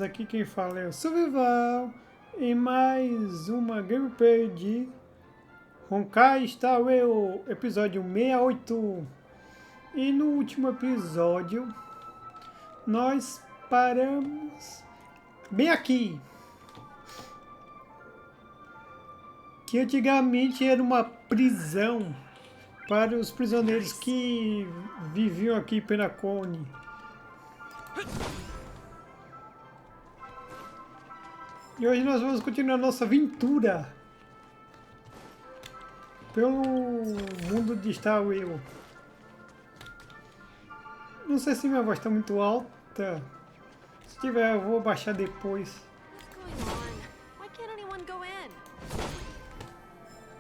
Aqui quem fala é o Survival em mais uma gameplay de Honkai está o episódio 68. E no último episódio nós paramos bem aqui, que antigamente era uma prisão para os prisioneiros que viviam aqui em Penacone. E hoje nós vamos continuar nossa aventura pelo mundo de Star Wars. Não sei se minha voz está muito alta. Se tiver, eu vou baixar depois.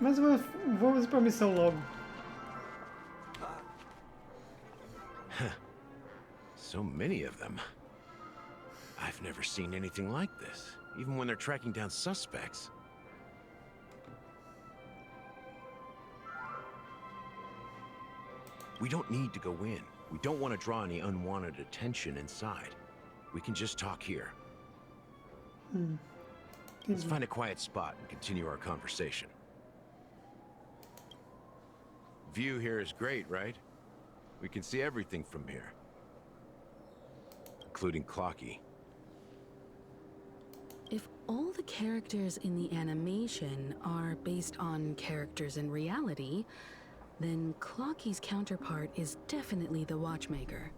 Mas vamos para a missão logo. So many of them. I've never seen anything like this, even when they're tracking down suspects. We don't need to go in. We don't want to draw any unwanted attention inside. We can just talk here. Let's find a quiet spot and continue our conversation. View here is great, right? We can see everything from here. Including Clocky. If all the characters in the animation are based on characters in reality, then Clocky's counterpart is definitely the Watchmaker.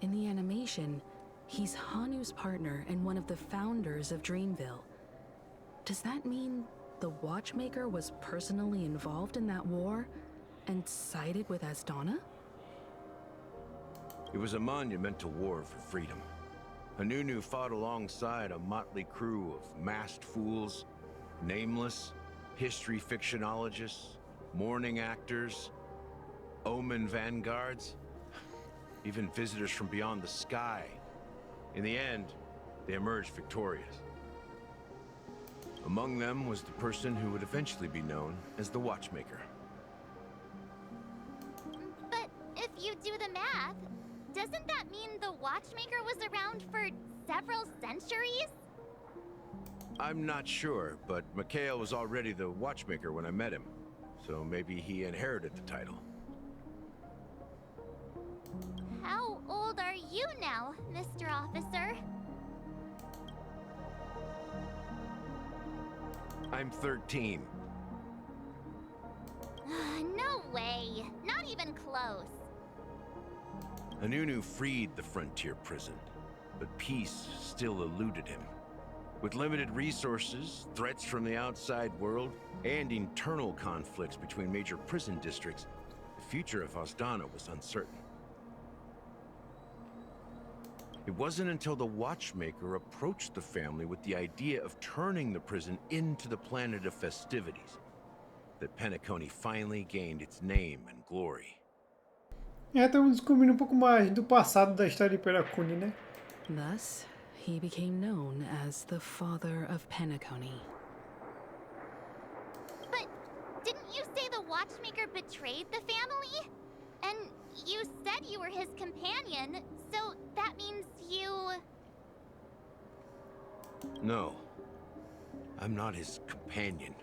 In the animation, he's Hanu's partner and one of the founders of Dreamville. Does that mean the Watchmaker was personally involved in that war and sided with Asdana? It was a monumental war for freedom. Hanunu fought alongside a motley crew of masked fools, nameless, history fictionologists, mourning actors, omen vanguards, even visitors from beyond the sky. In the end, they emerged victorious. Among them was the person who would eventually be known as the Watchmaker. But if you do the math, doesn't that mean the Watchmaker was around for several centuries? I'm not sure, but MIKHAIL was already the Watchmaker when I met him, so maybe he inherited the title. How old are you now, Mr. Officer? I'm 13. No way. Not even close. Hanunu freed the frontier prison, but peace still eluded him. With limited resources, threats from the outside world, and internal conflicts between major prison districts, the future of Asdana was uncertain. It wasn't until the Watchmaker approached the family with the idea of turning the prison into the planet of festivities that Penacone finally gained its name and glory. Estamos descobrindo pouco mais do passado da história de Penacone, né? Thus, he became known as the father of Penacone. But didn't you say the Watchmaker betrayed the family? And you said you were his companion, so that means you... No, I'm not his companion,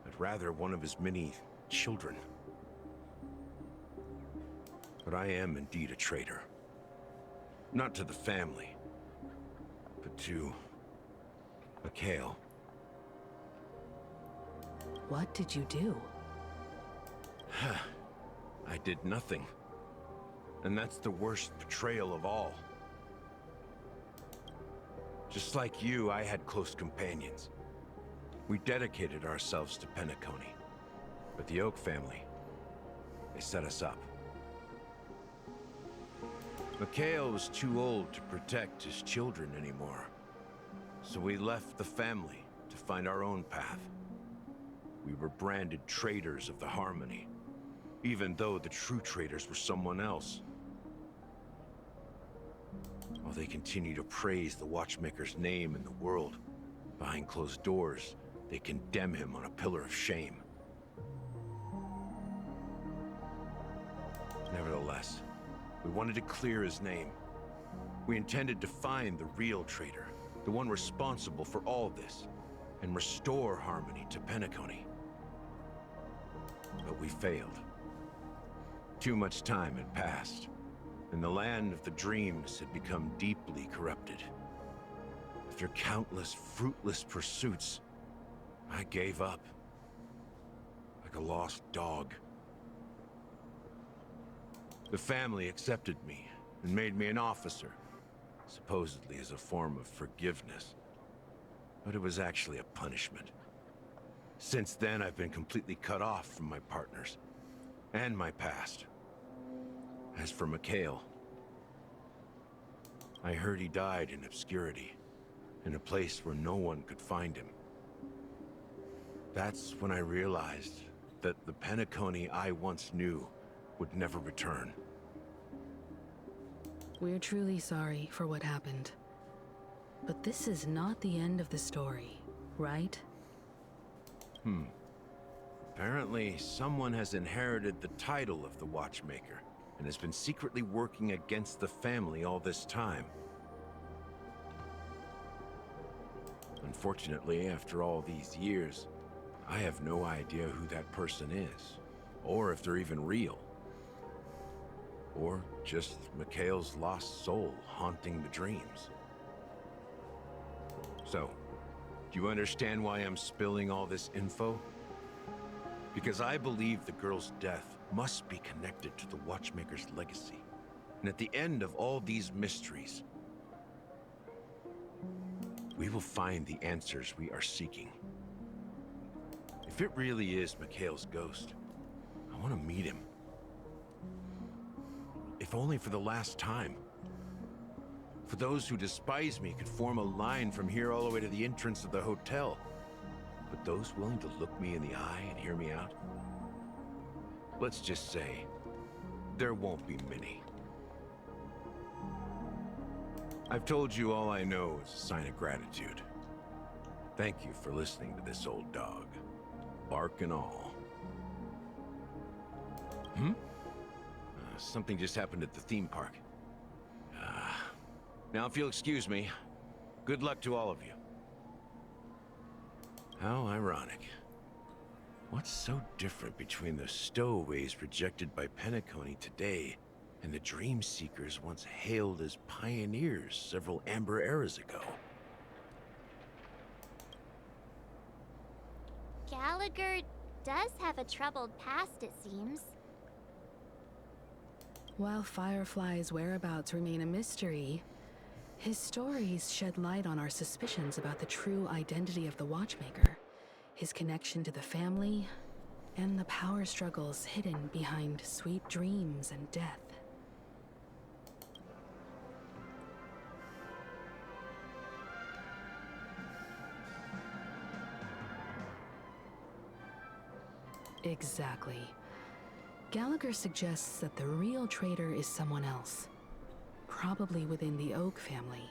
but rather one of his many children. But I am indeed a traitor. Not to the family, but to MIKHAIL. What did you do? I did nothing. And that's the worst betrayal of all. Just like you, I had close companions. We dedicated ourselves to Penacone. But the Oak family, they set us up. MIKHAIL was too old to protect his children anymore. So we left the family to find our own path. We were branded traitors of the Harmony, even though the true traitors were someone else. While they continue to praise the Watchmaker's name in the world, behind closed doors, they condemn him on a pillar of shame. Nevertheless, we wanted to clear his name. We intended to find the real traitor, the one responsible for all this, and restore harmony to Penacony. But we failed. Too much time had passed, and the land of the dreams had become deeply corrupted. After countless fruitless pursuits, I gave up. Like a lost dog. The family accepted me and made me an officer, supposedly as a form of forgiveness. But it was actually a punishment. Since then, I've been completely cut off from my partners and my past. As for MIKHAIL, I heard he died in obscurity, in a place where no one could find him. That's when I realized that the Penacony I once knew would never return. We're truly sorry for what happened. But this is not the end of the story, right? Apparently, someone has inherited the title of the Watchmaker and has been secretly working against the family all this time. Unfortunately, after all these years, I have no idea who that person is, or if they're even real. Or just MIKHAIL's lost soul haunting the dreams. So, do you understand why I'm spilling all this info? Because I believe the girl's death must be connected to the Watchmaker's legacy. And at the end of all these mysteries, we will find the answers we are seeking. If it really is MIKHAIL's ghost, I want to meet him. If only for the last time. For those who despise me could form a line from here all the way to the entrance of the hotel. But those willing to look me in the eye and hear me out? Let's just say, there won't be many. I've told you all I know is a sign of gratitude. Thank you for listening to this old dog. Bark and all. Something just happened at the theme park. Now, if you'll excuse me, good luck to all of you. How ironic. What's so different between the stowaways rejected by Penacony today and the dream seekers once hailed as pioneers several amber eras ago? Gallagher does have a troubled past, it seems. While Firefly's whereabouts remain a mystery, his stories shed light on our suspicions about the true identity of the Watchmaker, his connection to the family, and the power struggles hidden behind sweet dreams and death. Exactly. Gallagher suggests that the real traitor is someone else, probably within the Oak family.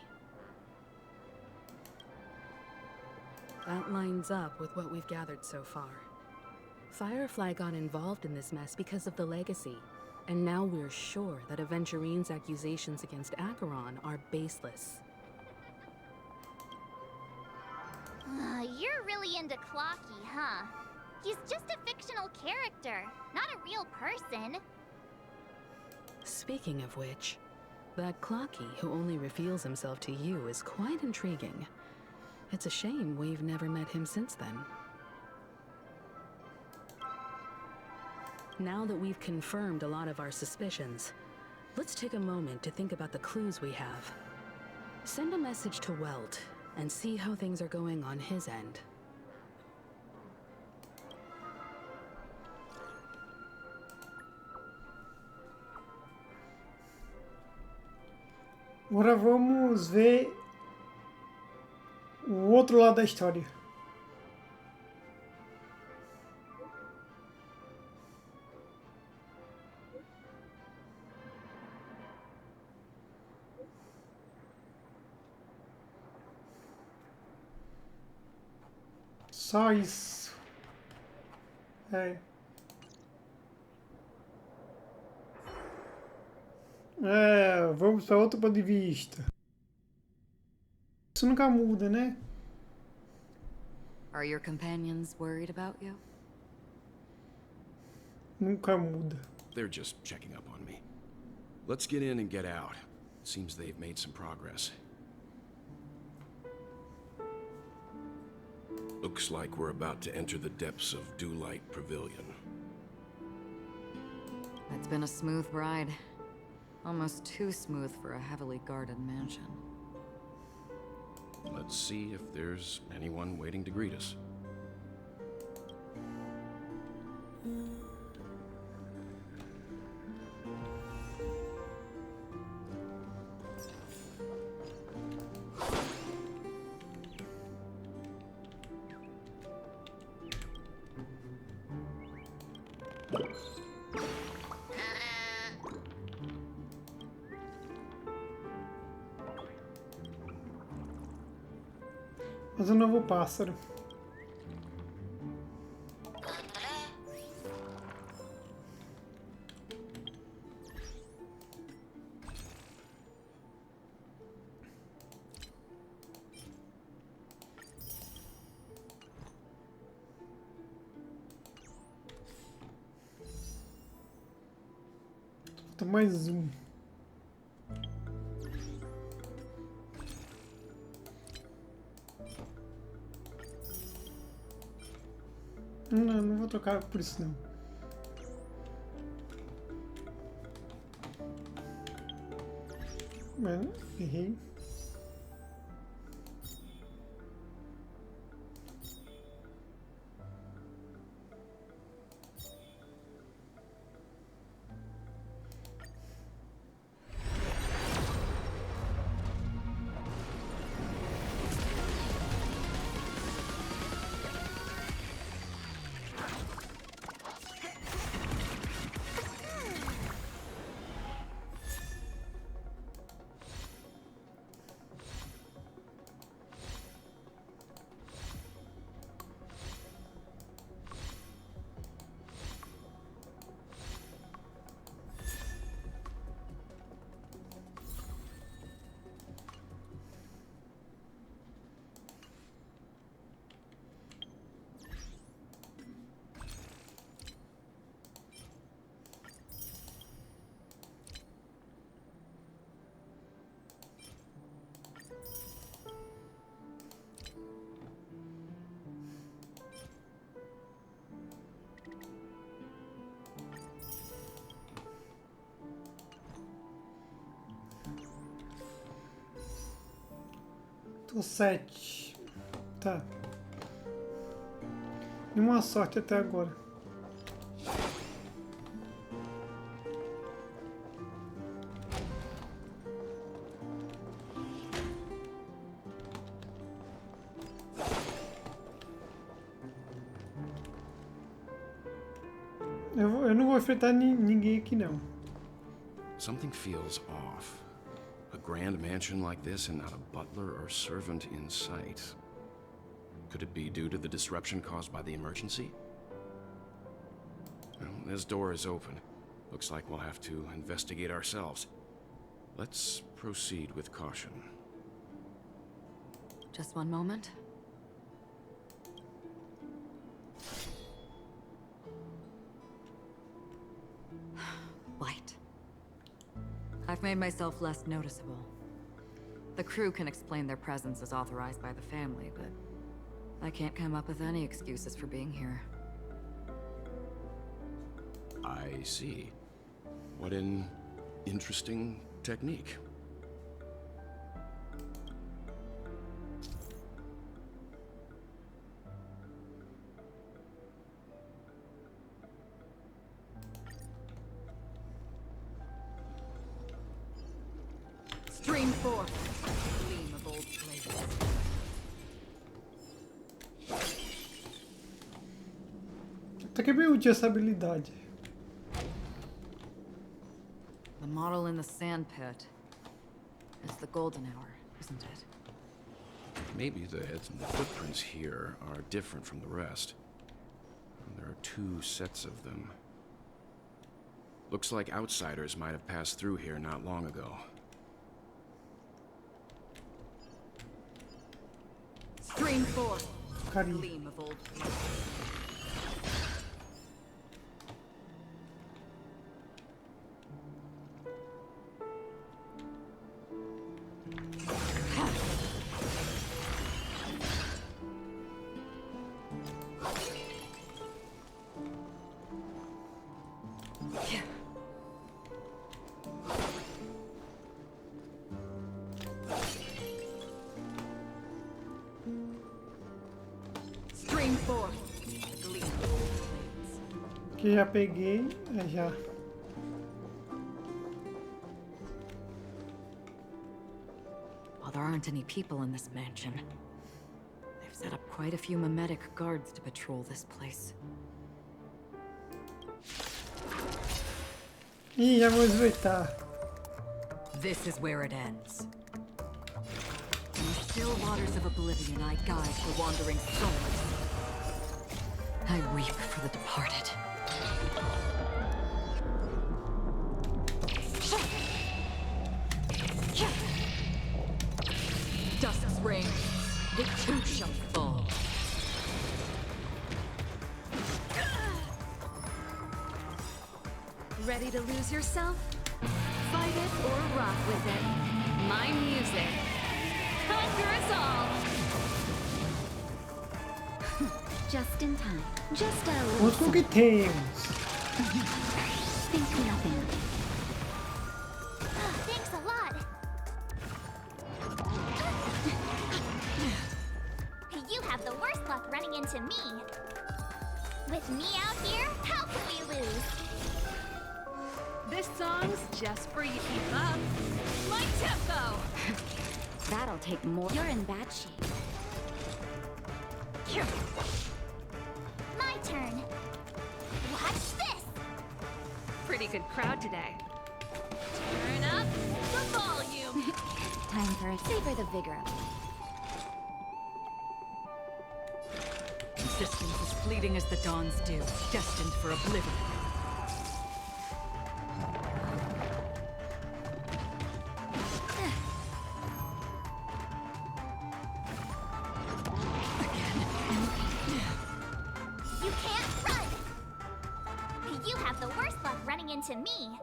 That lines up with what we've gathered so far. Firefly got involved in this mess because of the legacy, and now we're sure that Aventurine's accusations against Acheron are baseless. You're really into Clocky, huh? He's just a fictional character, not a real person. Speaking of which, that Clocky who only reveals himself to you is quite intriguing. It's a shame we've never met him since then. Now that we've confirmed a lot of our suspicions, let's take a moment to think about the clues we have. Send a message to Welt and see how things are going on his end. Agora vamos ver o outro lado da história. Só isso. É. É, vamos para outro ponto de vista. Isso nunca muda, né? Are your companions worried about you? Nunca muda. They're just checking up on me. Let's get in and get out. Seems they've made some progress. Looks like we're about to enter the depths of Dewlight Pavilion. It's been a smooth ride. Almost too smooth for a heavily guarded mansion. Let's see if there's anyone waiting to greet us. Mas um novo pássaro. Falta mais um. Não, não vou trocar por isso não. Mano, errei. Tô 7. Tá. Nenhuma sorte até agora. Eu não vou enfrentar ninguém aqui não. Something feels off. A grand mansion like this and not a butler or servant in sight. Could it be due to the disruption caused by the emergency? Well, this door is open. Looks like we'll have to investigate ourselves. Let's proceed with caution. Just one moment. Light. I've made myself less noticeable. The crew can explain their presence as authorized by the family, but I can't come up with any excuses for being here. I see. What an interesting technique. Stream forth, gleam of old blades. Até que é bem útil essa habilidade. The model in the sand pit. It's the golden hour, isn't it? Maybe the heads and the footprints here are different from the rest. There are 2 sets of them. Looks like outsiders might have passed through here not long ago. Stream forth. Carinha. Gleam of old. Stream forth. Gleam of old blades. Que já peguei, já. Well, there aren't any people in this mansion. They've set up quite a few mimetic guards to patrol this place. Ih, já vou esveitar. This is where it ends. In the still waters of oblivion, I guide the wandering souls. I weep for the departed. Dust's reign, it too shall fall. Ready to lose yourself? Fight it or rock with it. My music. Conquer us all! Just in time. Just a little. Vamos com o que temos. Think nothing of it. Thanks a lot. You have the worst luck running into me. With me out here, how can we lose? This song's just for you. Keep up. My tempo! That'll take more. You're in bad shape. My turn. Watch this. Pretty good crowd today. Turn up the volume. Time for a savor the vigor of it. Existence as fleeting as the dawn's dew, destined for oblivion. You can't run. You have the worst luck running into me.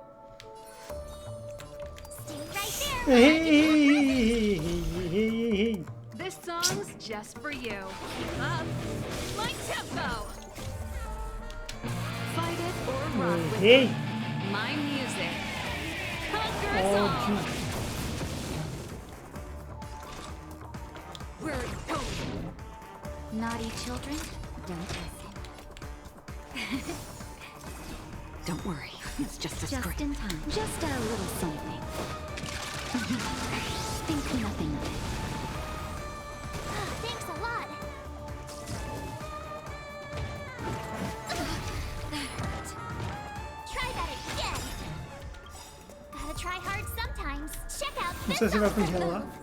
Stay right there. Ei. This song's just for you. Keep up. My tempo! Fight it or rock with Ei. it. My music. Conquer us all! Ódio. Where are you going? Naughty children, don't listen. Don't worry, it's just a Just script. in time. Just a little something. Think nothing of it. Thanks a lot. Try that again. Gotta try hard sometimes. Check out Não this sei se vai ultimate congelar. move.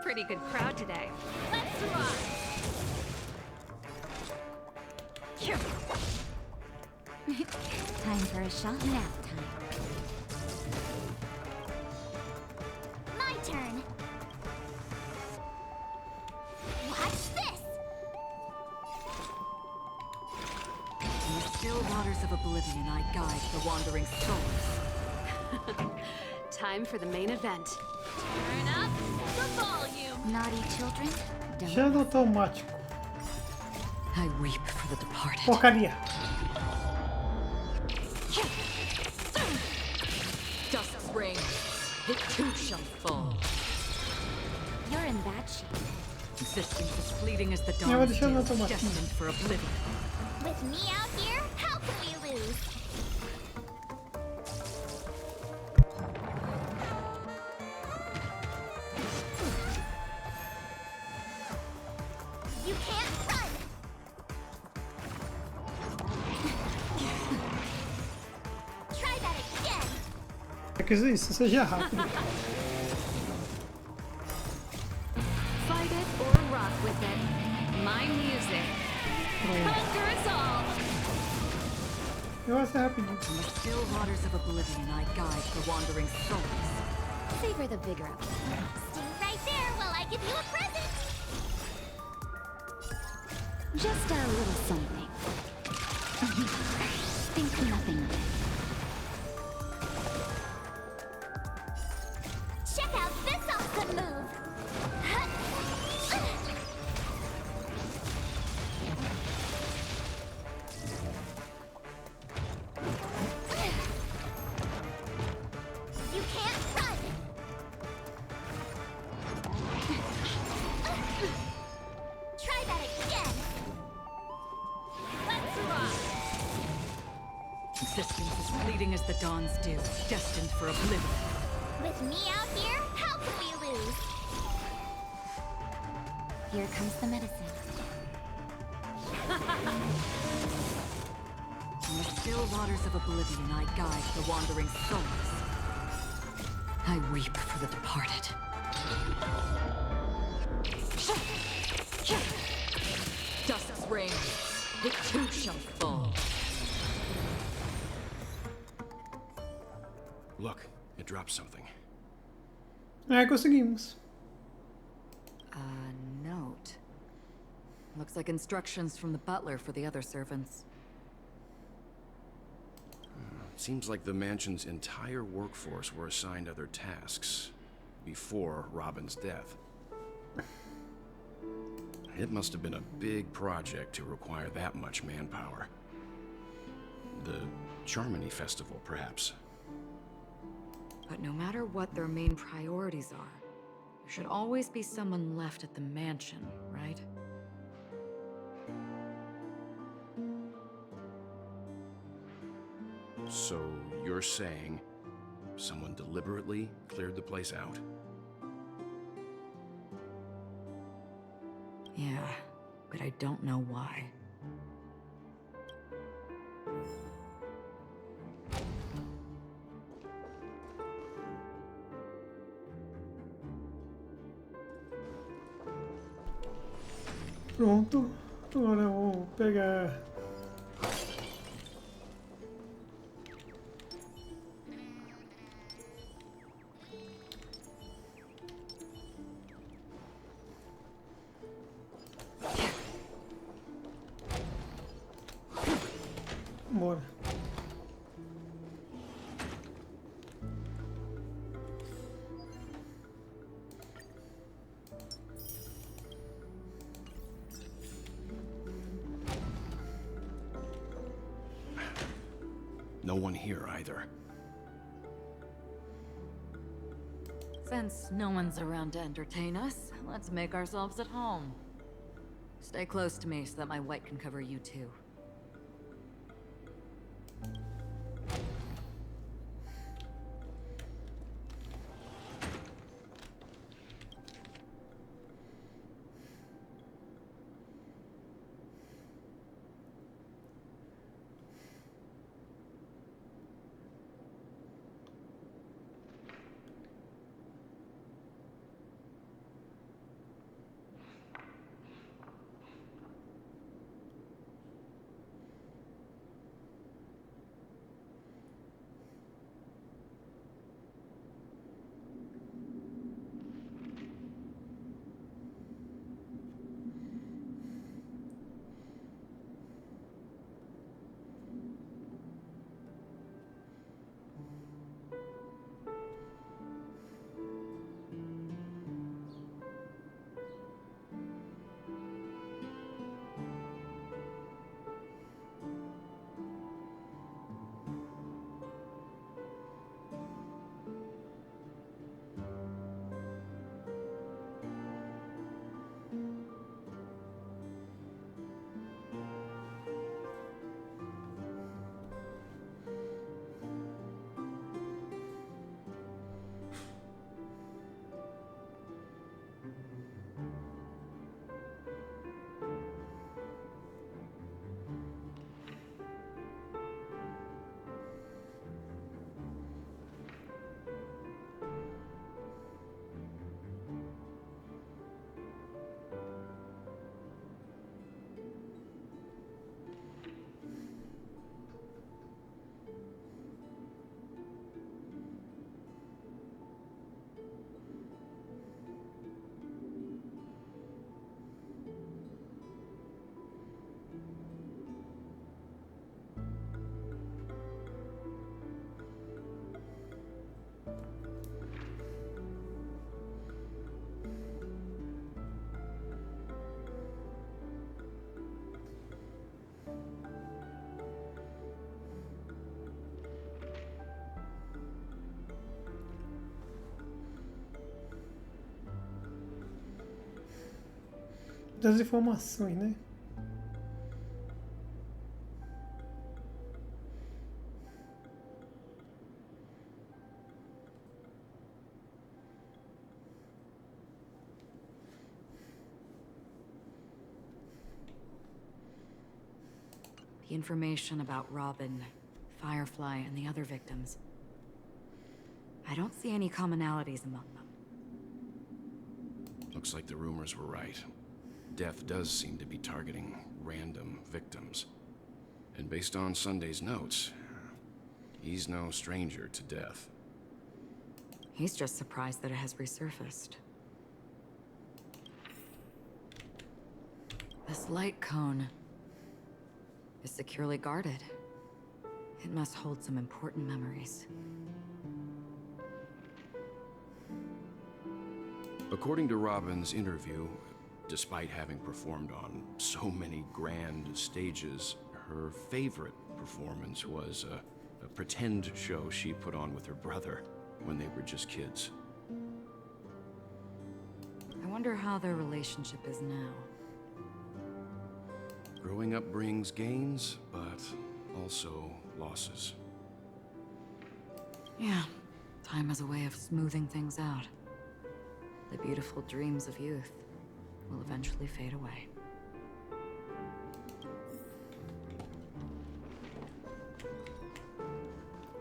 Pretty good crowd today. Let's rock! Time for a shot. Nap time. My turn. Watch this. In the still waters of oblivion, I guide the wandering souls. Time for the main event. Turn up the volume. Naughty children, don't. Shadow automático. I weep for the departed. Porcaria. Dust's reign, it too shall fall. You're in bad shape. Existence as fleeting as the Eu vou dawn's deixar no dew, automático. destined for oblivion. With me out here, how can we lose? You can't run. Try that again. É que isso seja rápido. Eu vou ser rapidinho. In the still waters of oblivion, I guide the wandering souls. Savor the vigor of it. Stay right there while I give you a present. Just a little something. Think nothing of it. Check out this awesome move. You can't run. Try that again. Let's rock. Existence is fleeting as the dawn's dew, destined for oblivion. With me out here, how can we lose? Here comes the medicine. In the still waters of oblivion, I guide the wandering souls. I weep for the departed. Dusk's reign, it too shall fall. Look, it dropped something. Conseguimos. A note. Looks like instructions from the butler for the other servants. Seems like the mansion's entire workforce were assigned other tasks before Robin's death. It must have been a big project to require that much manpower. The Charmony Festival, perhaps. But no matter what their main priorities are, there should always be someone left at the mansion, right? So you're saying someone deliberately cleared the place out? Yeah, but I don't know why. Pronto. Agora eu vou pegar. Bora. No one here either. Since no one's around to entertain us, let's make ourselves at home. Stay close to me so that my white can cover you too. das informações, né? The information about Robin, Firefly, and the other victims. I don't see any commonalities among them. Looks like the rumors were right. Death does seem to be targeting random victims. And based on Sunday's notes, he's no stranger to death. He's just surprised that it has resurfaced. This light cone is securely guarded. It must hold some important memories. According to Robin's interview, despite having performed on so many grand stages, her favorite performance was a pretend show she put on with her brother when they were just kids. I wonder how their relationship is now. Growing up brings gains, but also losses. Yeah, time has a way of smoothing things out. The beautiful dreams of youth will eventually fade away.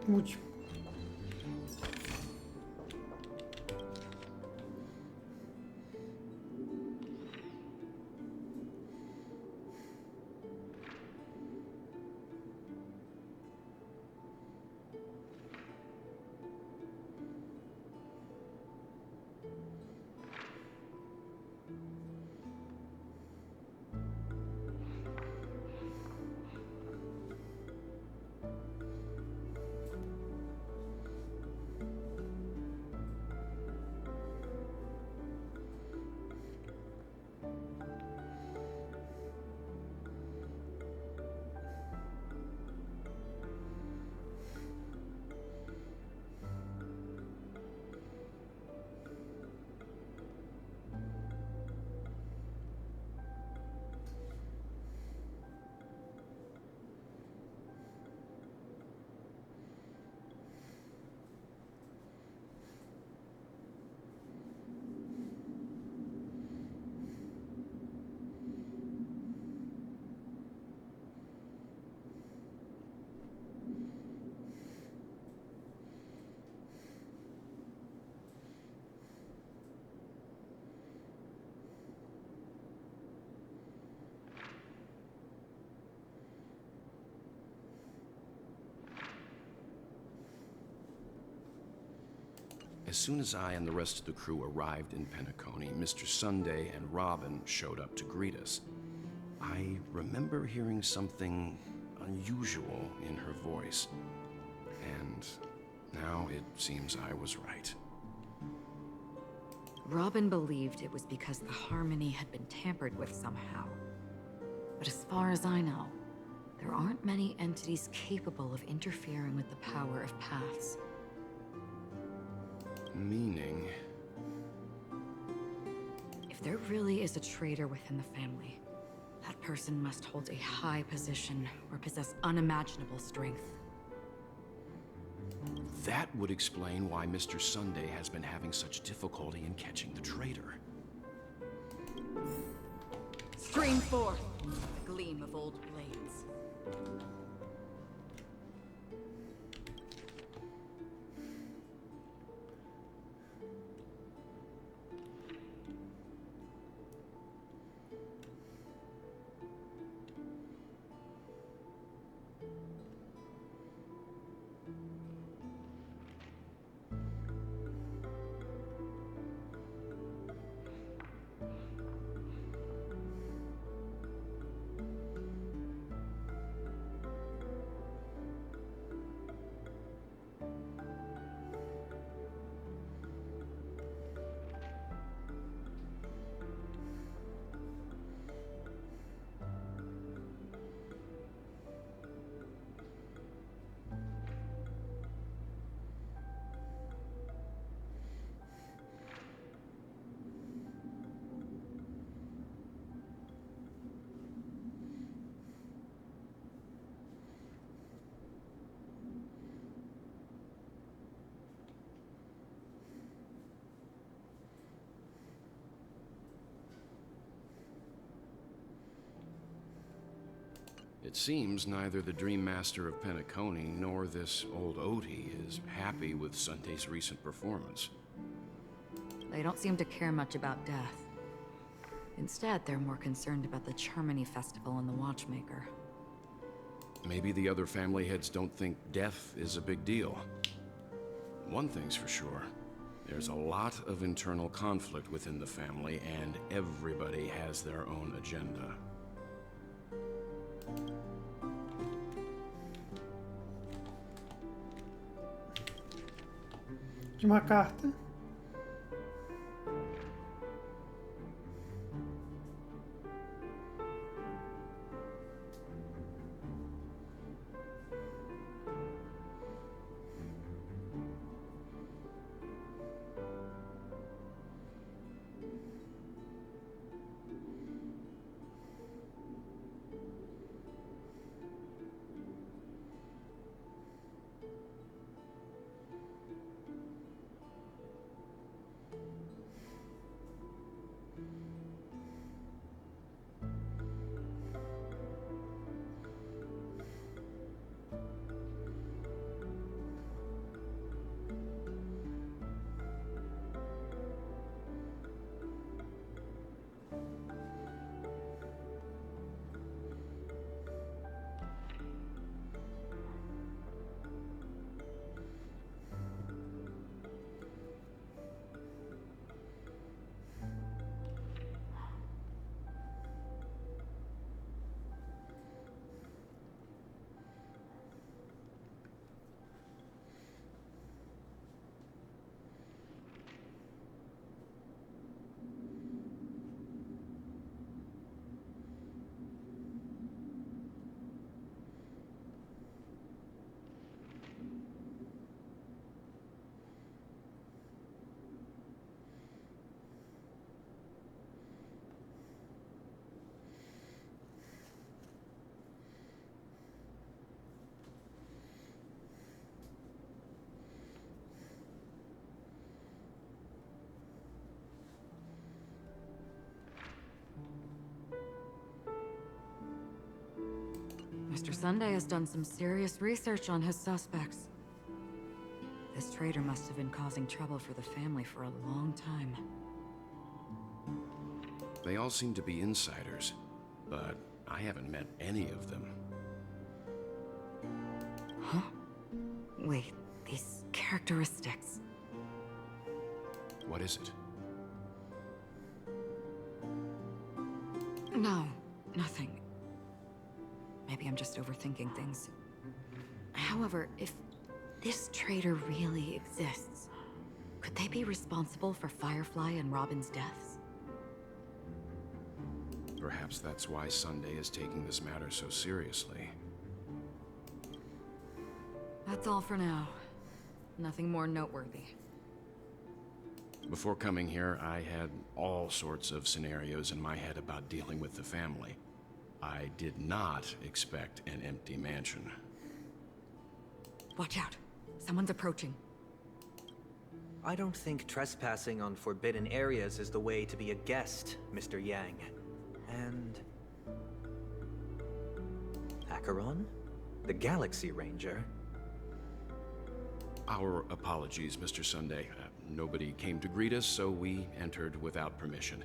Último. As soon as I and the rest of the crew arrived in Penacony, Mr. Sunday and Robin showed up to greet us. I remember hearing something unusual in her voice, and now it seems I was right. Robin believed it was because the harmony had been tampered with somehow. But as far as I know, there aren't many entities capable of interfering with the power of paths. Meaning? If there really is a traitor within the family, that person must hold a high position or possess unimaginable strength. That would explain why Mr. Sunday has been having such difficulty in catching the traitor. Stream forth the gleam of old blades. It seems neither the Dream Master of Penacony nor this old Odie is happy with Sunday's recent performance. They don't seem to care much about death. Instead, they're more concerned about the Charmony Festival and the Watchmaker. Maybe the other family heads don't think death is a big deal. One thing's for sure. There's a lot of internal conflict within the family, and everybody has their own agenda. De uma carta. Mr. Sunday has done some serious research on his suspects. This traitor must have been causing trouble for the family for a long time. They all seem to be insiders, but I haven't met any of them. Huh? Wait, these characteristics. What is it? No, nothing. Maybe I'm just overthinking things. However, if this traitor really exists, could they be responsible for Firefly and Robin's deaths? Perhaps that's why Sunday is taking this matter so seriously. That's all for now. Nothing more noteworthy. Before coming here, I had all sorts of scenarios in my head about dealing with the family. I did not expect an empty mansion. Watch out. Someone's approaching. I don't think trespassing on forbidden areas is the way to be a guest, Mr. Yang. And... Acheron? The Galaxy Ranger? Our apologies, Mr. Sunday. Nobody came to greet us, so we entered without permission.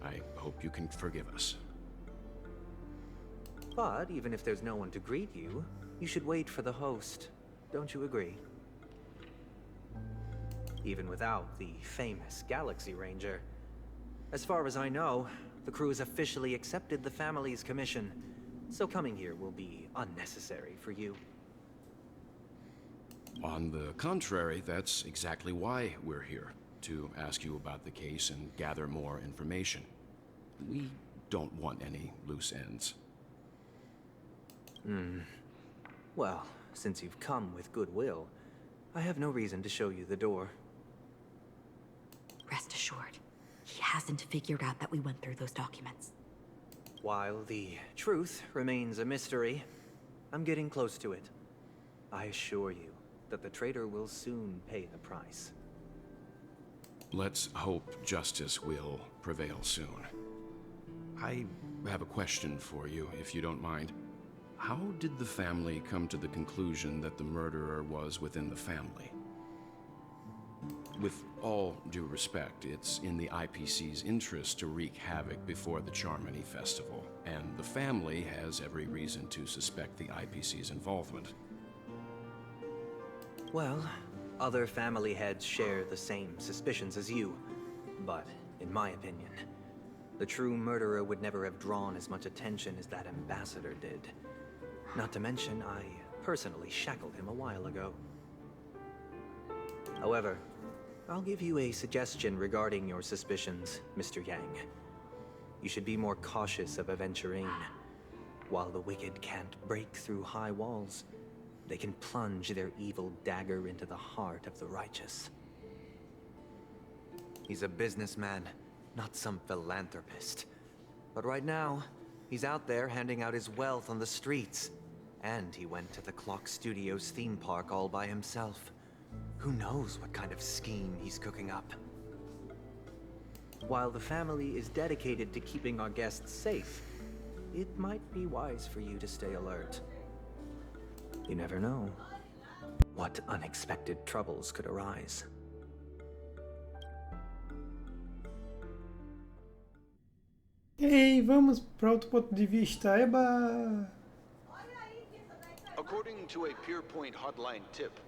I hope you can forgive us. But even if there's no one to greet you, you should wait for the host. Don't you agree? Even without the famous Galaxy Ranger. As far as I know, the crew has officially accepted the family's commission, so coming here will be unnecessary for you. On the contrary, that's exactly why we're here, to ask you about the case and gather more information. We don't want any loose ends. Well, since you've come with goodwill, I have no reason to show you the door. Rest assured, he hasn't figured out that we went through those documents. While the truth remains a mystery, I'm getting close to it. I assure you that the traitor will soon pay the price. Let's hope justice will prevail soon. I have a question for you, if you don't mind. How did the family come to the conclusion that the murderer was within the family? With all due respect, it's in the IPC's interest to wreak havoc before the Charmony Festival, and the family has every reason to suspect the IPC's involvement. Well, other family heads share the same suspicions as you, but in my opinion, the true murderer would never have drawn as much attention as that ambassador did. Not to mention, I personally shackled him a while ago. However, I'll give you a suggestion regarding your suspicions, Mr. Yang. You should be more cautious of Aventurine. While the wicked can't break through high walls, they can plunge their evil dagger into the heart of the righteous. He's a businessman, not some philanthropist. But right now, he's out there handing out his wealth on the streets. And he went to the Clock Studios theme park all by himself. Who knows what kind of scheme he's cooking up? While the family is dedicated to keeping our guests safe, it might be wise for you to stay alert. You never know what unexpected troubles could arise. Ei, vamos para outro ponto de vista. Eba! According to a Pierpoint hotline tip,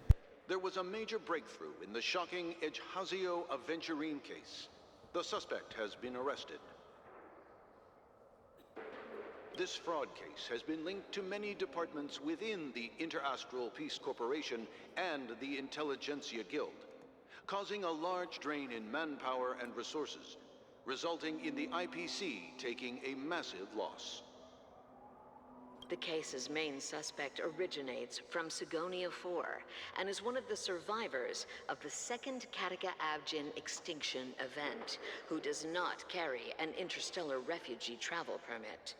there was a major breakthrough in the shocking Ejhazio Aventurine case. The suspect has been arrested. This fraud case has been linked to many departments within the Interastral Peace Corporation and the Intelligentsia Guild, causing a large drain in manpower and resources, resulting in the IPC taking a massive loss. The case's main suspect originates from Sigonia 4 and is one of the survivors of the second Kataka Abjin extinction event, who does not carry an interstellar refugee travel permit.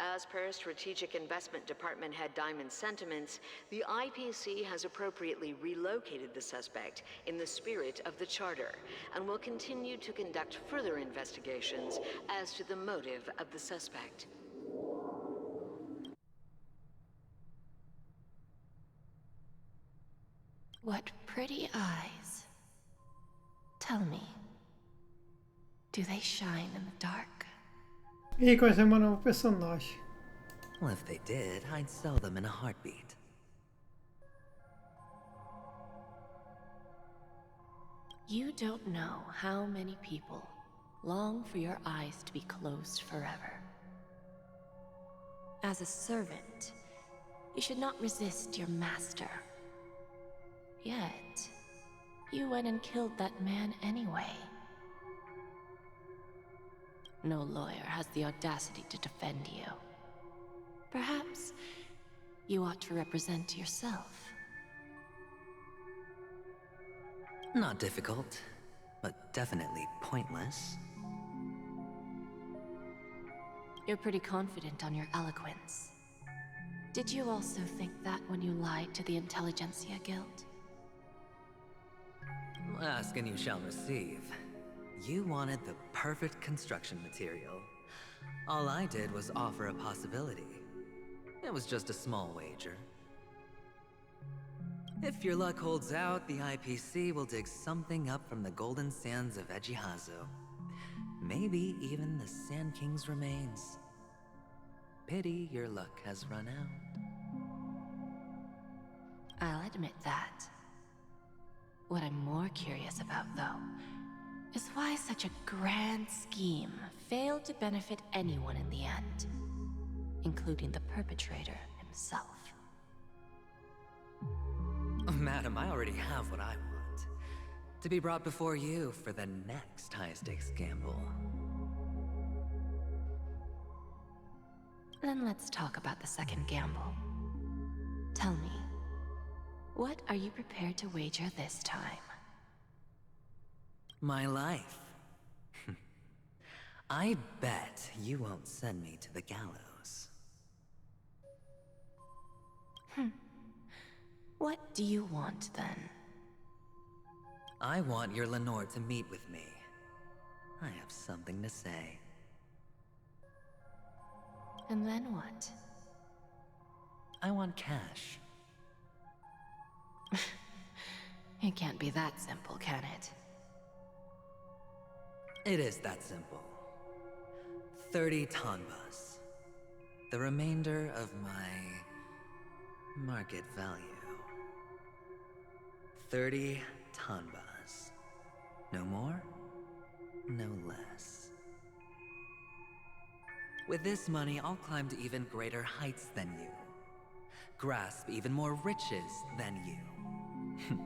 As per Strategic Investment Department Head Diamond's sentiments, the IPC has appropriately relocated the suspect in the spirit of the Charter, and will continue to conduct further investigations as to the motive of the suspect. What pretty eyes. Tell me, do they shine in the dark? E conhecemos um novo personagem. Well, if they did, I'd sell them in a heartbeat. You don't know how many people long for your eyes to be closed forever. As a servant, you should not resist your master. Yet, you went and killed that man anyway. No lawyer has the audacity to defend you. Perhaps you ought to represent yourself. Not difficult, but definitely pointless. You're pretty confident on your eloquence. Did you also think that when you lied to the Intelligentsia Guild? Ask and you shall receive. You wanted the perfect construction material. All I did was offer a possibility. It was just a small wager. If your luck holds out, the IPC will dig something up from the golden sands of Ejhazio. Maybe even the Sand King's remains. Pity your luck has run out. I'll admit that. What I'm more curious about, though, is why such a grand scheme failed to benefit anyone in the end, including the perpetrator himself. Madam, I already have what I want. To be brought before you for the next high-stakes gamble. Then let's talk about the second gamble. Tell me, what are you prepared to wager this time? My life. I bet you won't send me to the gallows. What do you want, then? I want your Lenore to meet with me. I have something to say. And then what? I want cash. It can't be that simple, can it? It is that simple. 30 tanbas. The remainder of my market value. 30 tanbas. No more, no less. With this money, I'll climb to even greater heights than you. Grasp even more riches than you.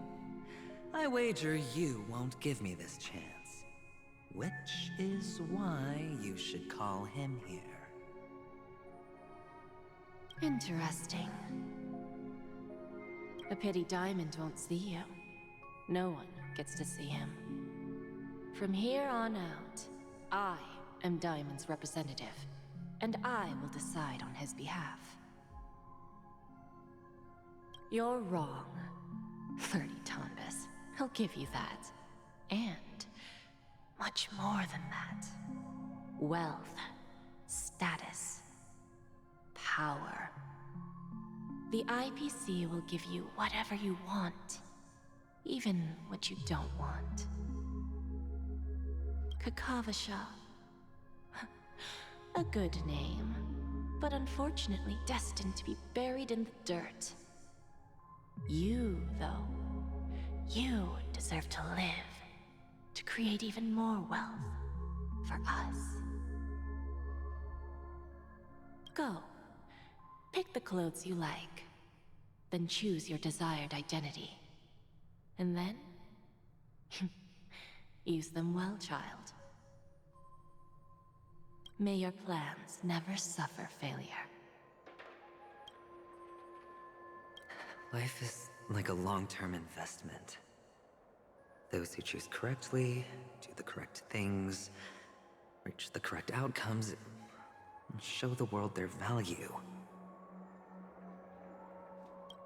I wager you won't give me this chance. Which is why you should call him here. Interesting. A pity Diamond won't see you. No one gets to see him. From here on out, I am Diamond's representative, and I will decide on his behalf. You're wrong. 30 tanbas. I'll give you that. And much more than that. Wealth, status, power. The IPC will give you whatever you want, even what you don't want. Kakavasha. A good name, but unfortunately destined to be buried in the dirt. You, though, you deserve to live, to create even more wealth for us. Go. Pick the clothes you like, then choose your desired identity. And then, use them well, child. May your plans never suffer failure. Life is like a long-term investment. Those who choose correctly, do the correct things, reach the correct outcomes, and show the world their value.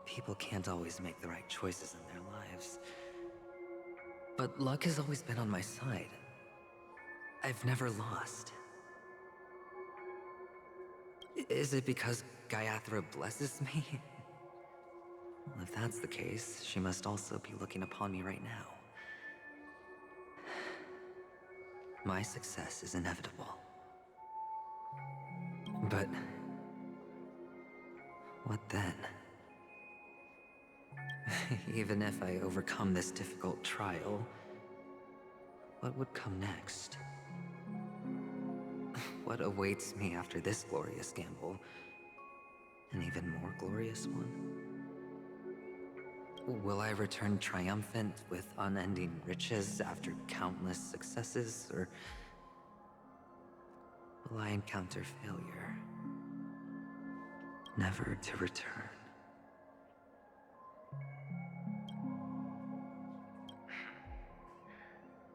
People can't always make the right choices in their lives. But luck has always been on my side. I've never lost. Is it because Gayatri blesses me? Well, if that's the case, she must also be looking upon me right now. My success is inevitable. But what then? Even if I overcome this difficult trial, what would come next? What awaits me after this glorious gamble? An even more glorious one? Will I return triumphant with unending riches after countless successes, or will I encounter failure, never to return?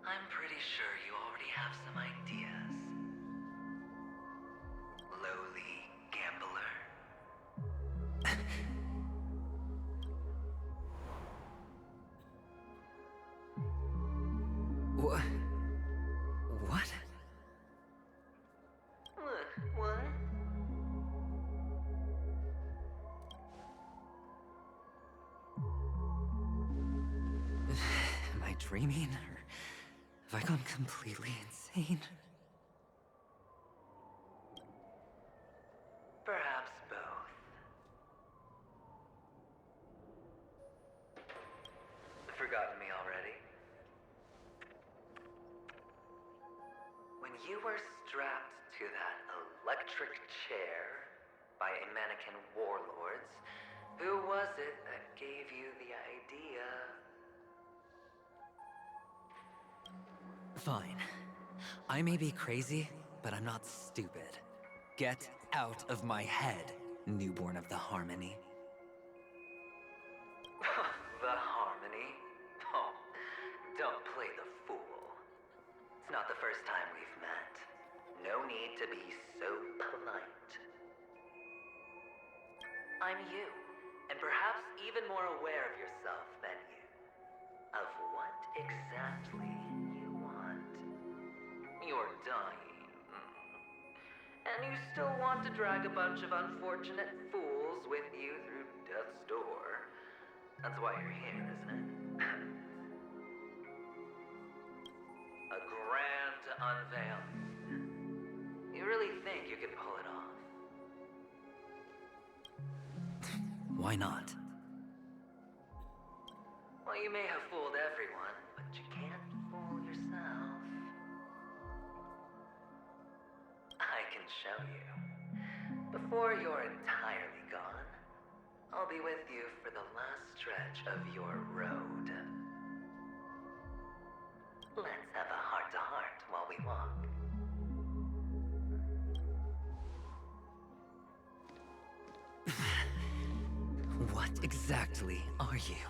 I'm pretty sure you already have some ideas. Lowly gambler. What? What? What? Am I dreaming, or have I gone completely insane? Perhaps both. Forgotten me already? When you were strapped to that electric chair by a mannequin warlords, who was it that gave you the idea? Fine. I may be crazy, but I'm not stupid. Get out of my head, newborn of the Harmony. The Harmony? Oh, don't play the fool. It's not the first time we've met. No need to be so polite. I'm you, and perhaps even more aware of yourself than you. Of what exactly you want. You're dying. And you still want to drag a bunch of unfortunate fools with you through death's door. That's why you're here, isn't it? A grand unveiling. You really think you can pull it off? Why not? Well, you may have fooled everyone, but you can't fool yourself. I can show you. Before you're entirely gone, I'll be with you for the last stretch of your road. Let's have a heart-to-heart while we walk. What exactly are you?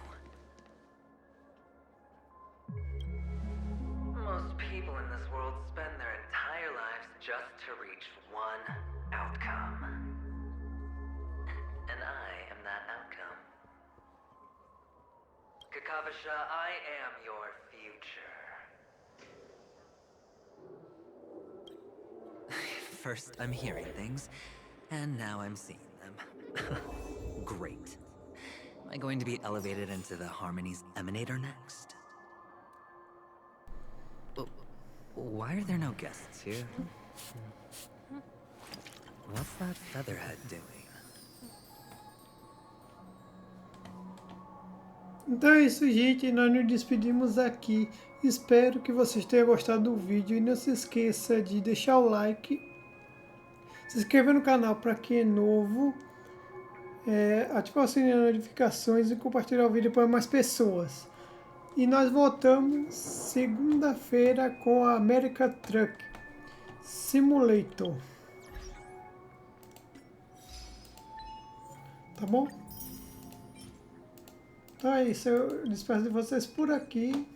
Most people in this world spend their entire lives just to reach one outcome. And I am that outcome. Kakavasha, I am your future. First, I'm hearing things, and now I'm seeing them. Great. Am I going to be elevated into the Harmony's Emanator next? Oh, why are there no guests here? What's that featherhead doing? Então é isso, gente. Nós nos despedimos aqui. Espero que vocês tenham gostado do vídeo. E não se esqueça de deixar o like, se inscrever no canal para quem é novo, ativar o sininho de notificações e compartilhar o vídeo para mais pessoas. E nós voltamos segunda-feira com a America Truck Simulator. Tá bom? Então é isso, eu despeço de vocês por aqui.